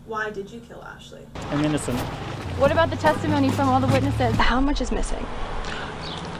Why did you kill Ashley? I'm innocent. What about the testimony from all the witnesses? How much is missing?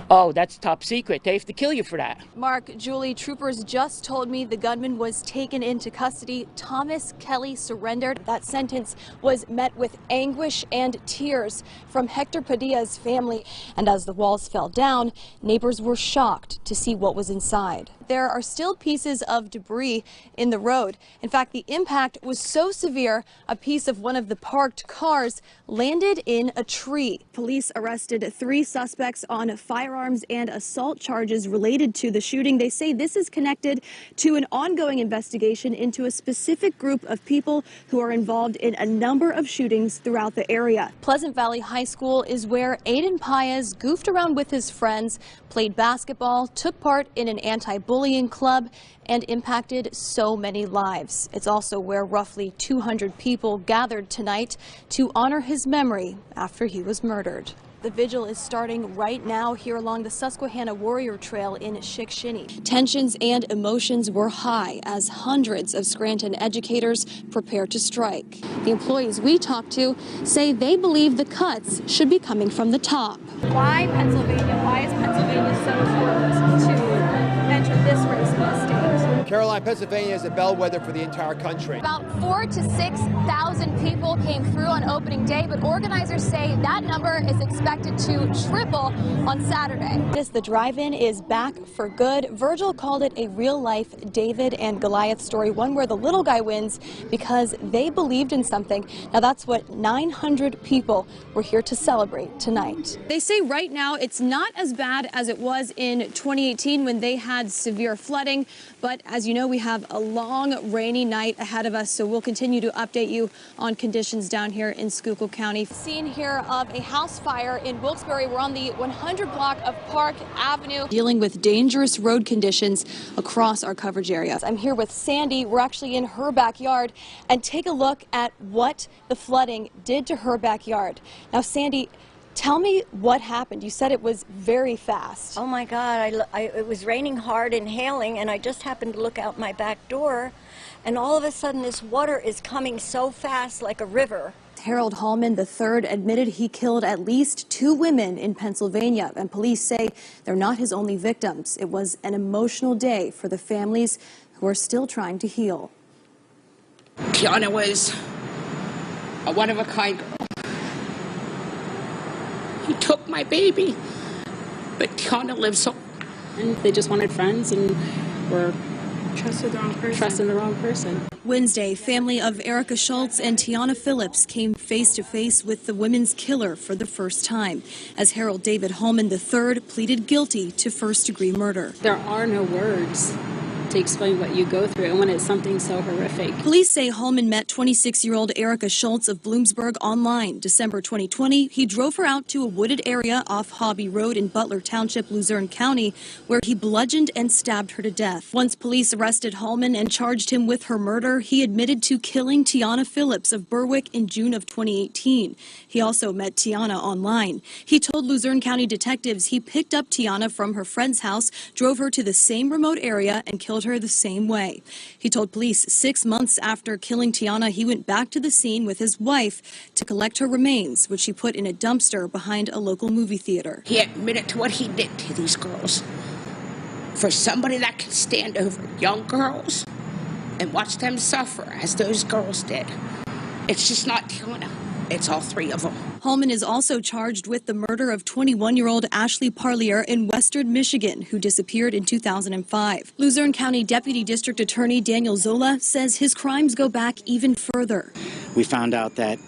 Oh, that's top secret. They have to kill you for that. Mark, Julie, troopers just told me the gunman was taken into custody. Thomas Kelly surrendered. That sentence was met with anguish and tears from Hector Padilla's family. And as the walls fell down, neighbors were shocked to see what was inside. There are still pieces of debris in the road. In fact, the impact was so severe, a piece of one of the parked cars landed in a tree. Police arrested 3 suspects on firearms and assault charges related to the shooting. They say this is connected to an ongoing investigation into a specific group of people who are involved in a number of shootings throughout the area. Pleasant Valley High School is where Aiden Paez goofed around with his friends, played basketball, took part in an anti-bullying club, and impacted so many lives. It's also where roughly 200 people gathered tonight to honor his memory after he was murdered. The vigil is starting right now here along the Susquehanna Warrior Trail in Chickasha. Tensions and emotions were high as hundreds of Scranton educators prepare to strike. The employees we talked to say they believe the cuts should be coming from the top. Why Pennsylvania? Why is Pennsylvania so important to enter this race in the state? Caroline, Pennsylvania is a bellwether for the entire country. About 4,000 to 6,000 people came through on opening day, but organizers say that number is expected to triple on Saturday. The drive-in is back for good. Virgil called it a real-life David and Goliath story, one where the little guy wins because they believed in something. Now that's what 900 people were here to celebrate tonight. They say right now it's not as bad as it was in 2018 when they had severe flooding, but as you know, we have a long rainy night ahead of us, so we'll continue to update you on conditions down here in Schuylkill County. Scene here of a house fire in Wilkes-Barre. We're on the 100 block of Park Avenue, dealing with dangerous road conditions across our coverage area. I'm here with Sandy. We're actually in her backyard, and take a look at what the flooding did to her backyard. Now, Sandy, tell me what happened. You said it was very fast. Oh my God, it was raining hard and hailing, and I just happened to look out my back door, and all of a sudden this water is coming so fast like a river. Harold Hallman III admitted he killed at least 2 women in Pennsylvania, and police say they're not his only victims. It was an emotional day for the families who are still trying to heal. Tiana was a one-of-a-kind girl. He took my baby, but Tiana lives on. And they just wanted friends and were trusted the wrong person. Wednesday, family of Erica Schultz and Tiana Phillips came face to face with the women's killer for the first time, as Harold David Hallman III pleaded guilty to first-degree murder. There are no words to explain what you go through, and when it's something so horrific. Police say Hallman met 26-year-old Erica Schultz of Bloomsburg online. December 2020, he drove her out to a wooded area off Hobby Road in Butler Township, Luzerne County, where he bludgeoned and stabbed her to death. Once police arrested Hallman and charged him with her murder, he admitted to killing Tiana Phillips of Berwick in June of 2018. He also met Tiana online. He told Luzerne County detectives he picked up Tiana from her friend's house, drove her to the same remote area, and killed her the same way. He told police 6 months after killing Tiana, he went back to the scene with his wife to collect her remains, which he put in a dumpster behind a local movie theater. He admitted to what he did to these girls. For somebody that can stand over young girls and watch them suffer as those girls did, it's just not Tiana. It's all 3 of them. Hallman is also charged with the murder of 21-year-old Ashley Parlier in Western Michigan, who disappeared in 2005. Luzerne County Deputy District Attorney Daniel Zola says his crimes go back even further. We found out that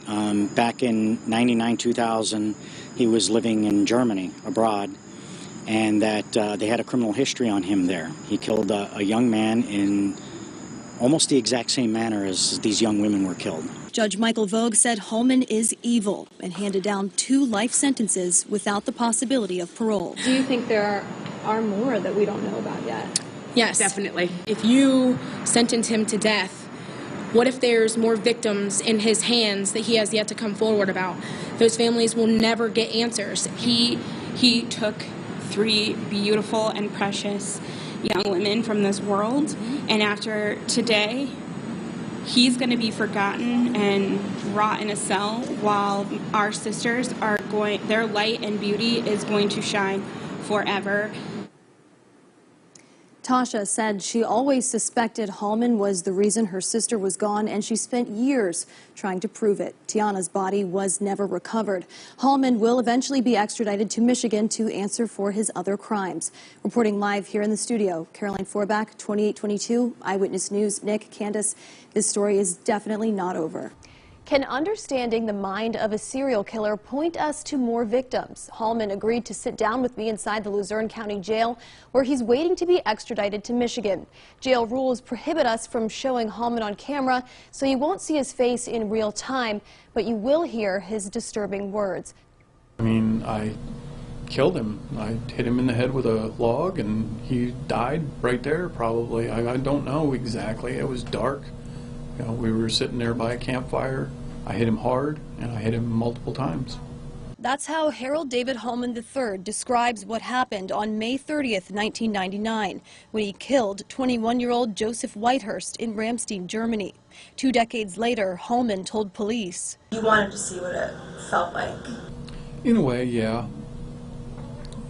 back in 99-2000, he was living in Germany, abroad, and that they had a criminal history on him there. He killed a young man in almost the exact same manner as these young women were killed. Judge Michael Vogue said Hallman is evil and handed down 2 life sentences without the possibility of parole. Do you think there are more that we don't know about yet? Yes. Definitely. If you sentence him to death, what if there's more victims in his hands that he has yet to come forward about? Those families will never get answers. He took 3 beautiful and precious young women from this world, and after today, he's going to be forgotten and rot in a cell while our sisters are going, their light and beauty is going to shine forever. Tasha said she always suspected Hallman was the reason her sister was gone, and she spent years trying to prove it. Tiana's body was never recovered. Hallman will eventually be extradited to Michigan to answer for his other crimes. Reporting live here in the studio, CarolineRForeback, 2822 Eyewitness News. Nick, Candace, this story is definitely not over. Can understanding the mind of a serial killer point us to more victims? Hallman agreed to sit down with me inside the Luzerne County Jail, where he's waiting to be extradited to Michigan. Jail rules prohibit us from showing Hallman on camera, so you won't see his face in real time, but you will hear his disturbing words. I mean, I killed him. I hit him in the head with a log, and he died right there, probably. I don't know exactly. It was dark. You know, we were sitting there by a campfire. I hit him hard, and I hit him multiple times. That's how Harold David Hallman III describes what happened on May 30th, 1999, when he killed 21-year-old Joseph Whitehurst in Ramstein, Germany. 2 decades later, Hallman told police. You wanted to see what it felt like? In a way, yeah.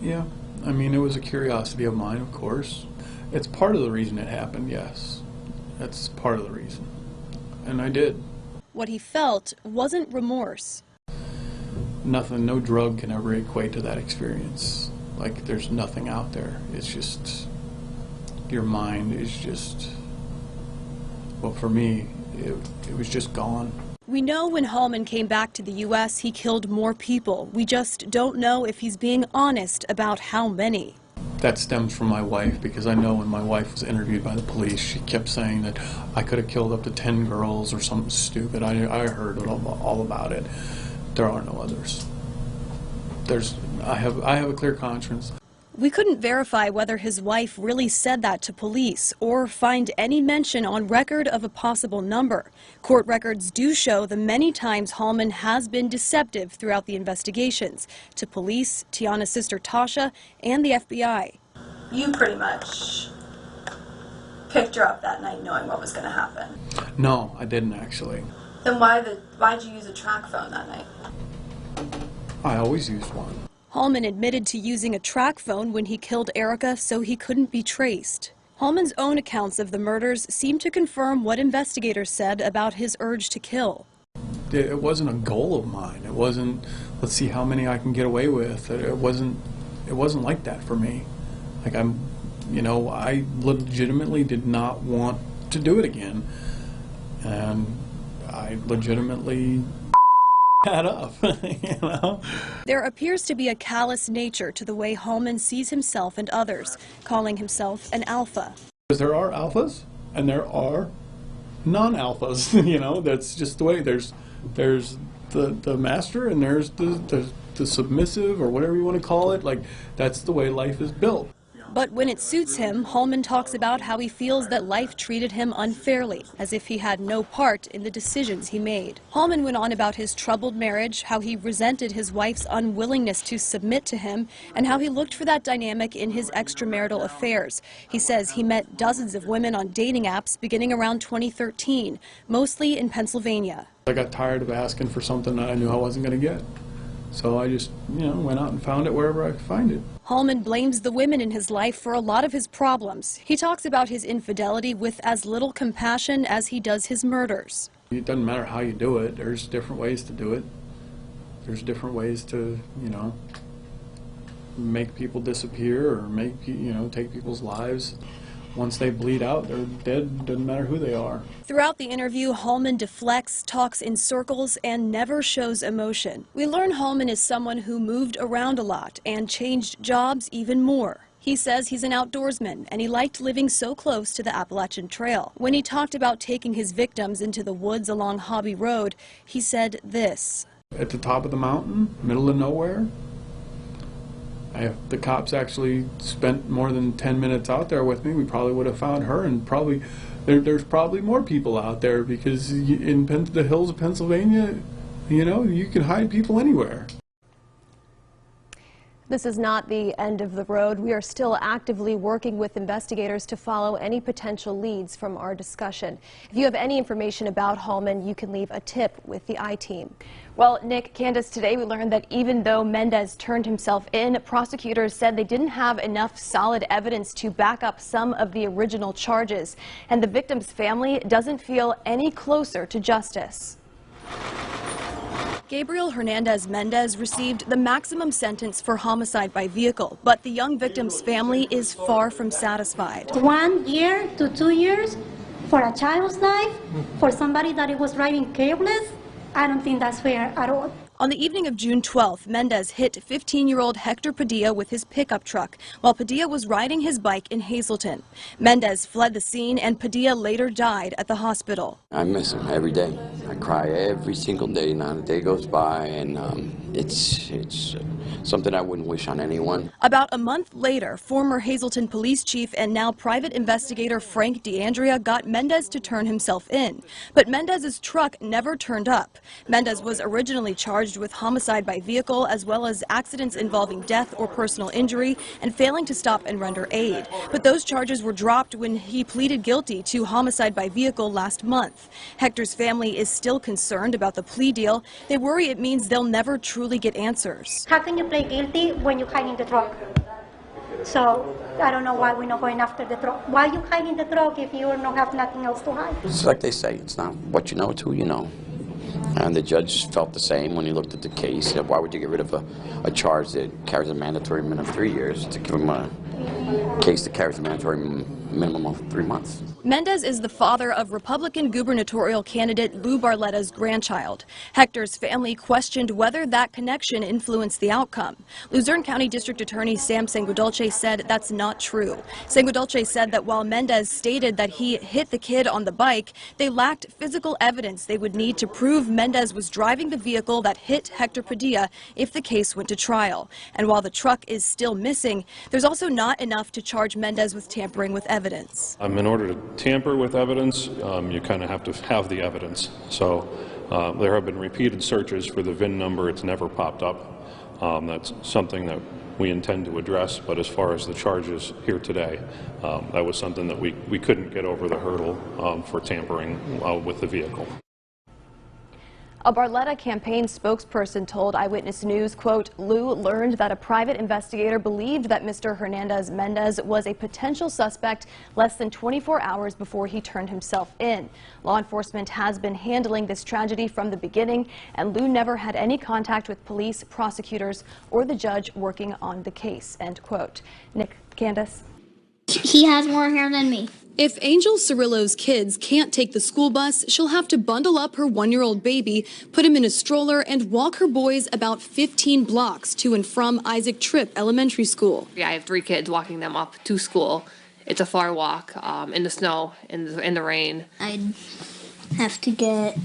Yeah. I mean, it was a curiosity of mine, of course. It's part of the reason it happened, yes. That's part of the reason. And I did. What he felt wasn't remorse. Nothing, no drug can ever equate to that experience. Like, there's nothing out there. It's just, your mind is just, well, for me, it was just gone. We know when Hallman came back to the U.S., he killed more people. We just don't know if he's being honest about how many. That stems from my wife, because I know when my wife was interviewed by the police, she kept saying that I could have killed up to 10 girls or something stupid. I heard all about it. There are no others. I have a clear conscience. We couldn't verify whether his wife really said that to police or find any mention on record of a possible number. Court records do show the many times Hallman has been deceptive throughout the investigations to police, Tiana's sister Tasha, and the FBI. You pretty much picked her up that night knowing what was going to happen. No, I didn't actually. Then why'd you use a track phone that night? I always used one. Hallman admitted to using a track phone when he killed Erica so he couldn't be traced. Hallman's own accounts of the murders seem to confirm what investigators said about his urge to kill. It wasn't a goal of mine. It wasn't, let's see how many I can get away with. It wasn't like that for me. Like, I legitimately did not want to do it again. And I legitimately that up, you know? There appears to be a callous nature to the way Hallman sees himself and others, calling himself an alpha. Because there are alphas and there are non-alphas, you know, that's just the way. There's the master and there's the submissive, or whatever you want to call it. Like, that's the way life is built. But when it suits him, Hallman talks about how he feels that life treated him unfairly, as if he had no part in the decisions he made. Hallman went on about his troubled marriage, how he resented his wife's unwillingness to submit to him, and how he looked for that dynamic in his extramarital affairs. He says he met dozens of women on dating apps beginning around 2013, mostly in Pennsylvania. I got tired of asking for something that I knew I wasn't going to get. So I just, went out and found it wherever I could find it. Hallman blames the women in his life for a lot of his problems. He talks about his infidelity with as little compassion as he does his murders. It doesn't matter how you do it. There's different ways to do it. There's different ways to, make people disappear or take people's lives. Once they bleed out, they're dead. Doesn't matter who they are. Throughout the interview, Hallman deflects, talks in circles, and never shows emotion. We learn Hallman is someone who moved around a lot and changed jobs even more. He says he's an outdoorsman, and he liked living so close to the Appalachian Trail. When he talked about taking his victims into the woods along Hobby Road, he said this. At the top of the mountain, middle of nowhere, if the cops actually spent more than 10 minutes out there with me, we probably would have found her, and probably there's probably more people out there, because in the hills of Pennsylvania, you can hide people anywhere. This is not the end of the road. We are still actively working with investigators to follow any potential leads from our discussion. If you have any information about Hallman, you can leave a tip with the I-Team. Well, Nick, Candace, today we learned that even though Mendez turned himself in, prosecutors said they didn't have enough solid evidence to back up some of the original charges. And the victim's family doesn't feel any closer to justice. Gabriel Hernandez Mendez received the maximum sentence for homicide by vehicle, but the young victim's family is far from satisfied. 1 year to 2 years for a child's life, for somebody that was driving careless, I don't think that's fair at all. On the evening of June 12th, Mendez hit 15-year-old Hector Padilla with his pickup truck while Padilla was riding his bike in Hazleton. Mendez fled the scene and Padilla later died at the hospital. I miss him every day. I cry every single day. Not a day goes by, and it's something I wouldn't wish on anyone. About a month later, former Hazleton police chief and now private investigator Frank DeAndrea got Mendez to turn himself in. But Mendez's truck never turned up. Mendez was originally charged with homicide by vehicle as well as accidents involving death or personal injury and failing to stop and render aid. But those charges were dropped when he pleaded guilty to homicide by vehicle last month. Hector's family is still concerned about the plea deal. They worry it means they'll never truly get answers. How can you plead guilty when you hide in the truck? So I don't know why we're not going after the truck. Why you hide in the truck if you don't have nothing else to hide? It's like they say, it's not what you know, it's who you know. And the judge felt the same when he looked at the case. Why would you get rid of a charge that carries a mandatory minimum of 3 years to give him a case that carries a mandatory minimum of 3 months? Mendez is the father of Republican gubernatorial candidate Lou Barletta's grandchild. Hector's family questioned whether that connection influenced the outcome. Luzerne County District Attorney Sam Sangodolce said that's not true. Sangodolce said that while Mendez stated that he hit the kid on the bike, they lacked physical evidence they would need to prove Mendez was driving the vehicle that hit Hector Padilla if the case went to trial. And while the truck is still missing, there's also not enough to charge Mendez with tampering with evidence. In order to tamper with evidence, you kind of have to have the evidence. So there have been repeated searches for the VIN number. It's never popped up. That's something that we intend to address, but as far as the charges here today, that was something that we couldn't get over the hurdle for tampering with the vehicle. A Barletta campaign spokesperson told Eyewitness News, quote, Lou learned that a private investigator believed that Mr. Hernandez Mendez was a potential suspect less than 24 hours before he turned himself in. Law enforcement has been handling this tragedy from the beginning, and Lou never had any contact with police, prosecutors, or the judge working on the case, end quote. Nick, Candace? He has more hair than me. If Angel Cirillo's kids can't take the school bus, she'll have to bundle up her 1-year-old baby, put him in a stroller, and walk her boys about 15 blocks to and from Isaac Tripp Elementary School. Yeah, I have 3 kids walking them up to school. It's a far walk in the snow, in the rain. I'd have to get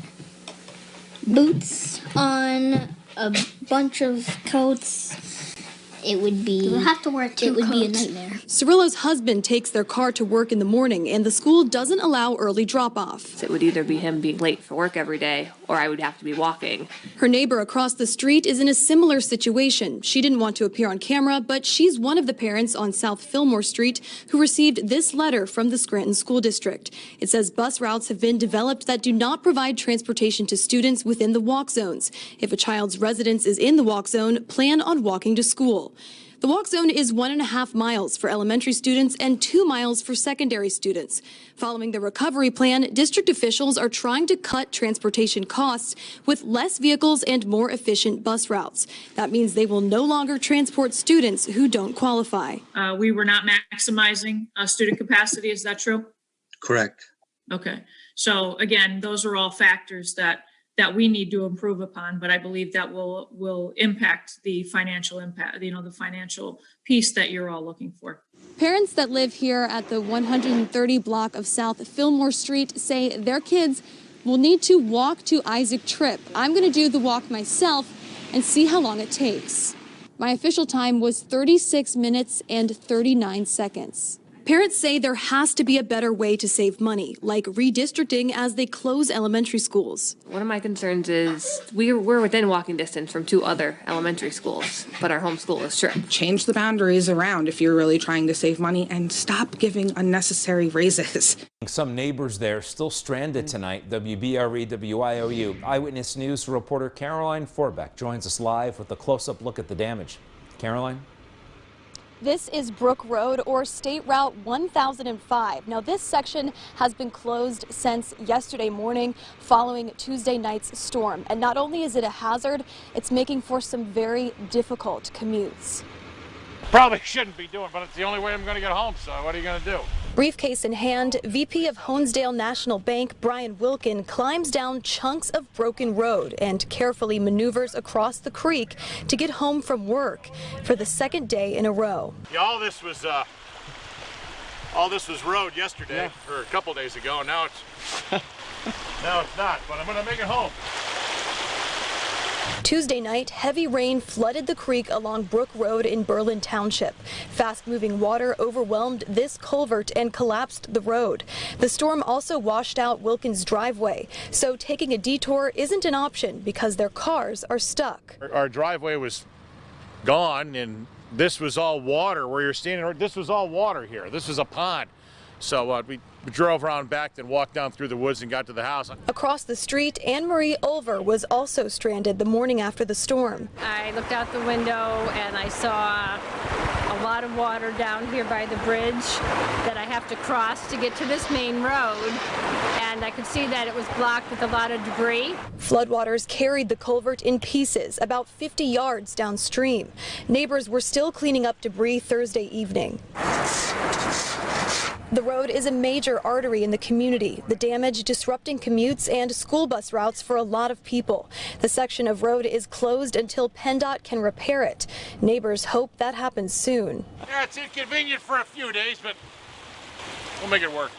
boots on, a bunch of coats. It would be. We'll have to wear 2 coats. It would be a nightmare. Cirillo's husband takes their car to work in the morning, and the school doesn't allow early drop-off. It would either be him being late for work every day, or I would have to be walking. Her neighbor across the street is in a similar situation. She didn't want to appear on camera, but she's one of the parents on South Fillmore Street who received this letter from the Scranton School District. It says bus routes have been developed that do not provide transportation to students within the walk zones. If a child's residence is in the walk zone, plan on walking to school. The walk zone is 1.5 miles for elementary students and 2 miles for secondary students. Following the recovery plan, district officials are trying to cut transportation costs with less vehicles and more efficient bus routes. That means they will no longer transport students who don't qualify. We were not maximizing student capacity. Is that true? Correct. Okay. So again, those are all factors that we need to improve upon, but I believe that will impact the financial impact, the financial piece that you're all looking for. Parents that live here at the 130 block of South Fillmore Street say their kids will need to walk to Isaac Tripp. I'm going to do the walk myself and see how long it takes. My official time was 36 minutes and 39 seconds. Parents say there has to be a better way to save money, like redistricting as they close elementary schools. One of my concerns is we're within walking distance from 2 other elementary schools, but our homeschool is strict. Change the boundaries around if you're really trying to save money and stop giving unnecessary raises. Some neighbors there still stranded tonight. WBRE WIOU Eyewitness News reporter CarolineRForeback joins us live with a close-up look at the damage. Caroline? This is Brook Road, or State Route 1005. Now, this section has been closed since yesterday morning following Tuesday night's storm. And not only is it a hazard, it's making for some very difficult commutes. Probably shouldn't be doing, but it's the only way I'm going to get home, so what are you going to do? Briefcase in hand, VP of Honesdale National Bank Brian Wilkin climbs down chunks of broken road and carefully maneuvers across the creek to get home from work for the second day in a row. Yeah, all this was road yesterday, or a couple days ago, and now it's now it's not, but I'm going to make it home. Tuesday night, heavy rain flooded the creek along Brook Road in Berlin Township. Fast-moving water overwhelmed this culvert and collapsed the road. The storm also washed out Wilkins' driveway, so taking a detour isn't an option because their cars are stuck. Our driveway was gone, and this was all water where you're standing. This was all water here. This is a pond. So we drove around back, then walked down through the woods and got to the house. Across the street, Anne Marie Ulver was also stranded the morning after the storm. I looked out the window and I saw a lot of water down here by the bridge that I have to cross to get to this main road. And I could see that it was blocked with a lot of debris. Floodwaters carried the culvert in pieces about 50 yards downstream. Neighbors were still cleaning up debris Thursday evening. The road is a major artery in the community, the damage disrupting commutes and school bus routes for a lot of people. The section of road is closed until PennDOT can repair it. Neighbors hope that happens soon. Yeah, it's inconvenient for a few days, but we'll make it work.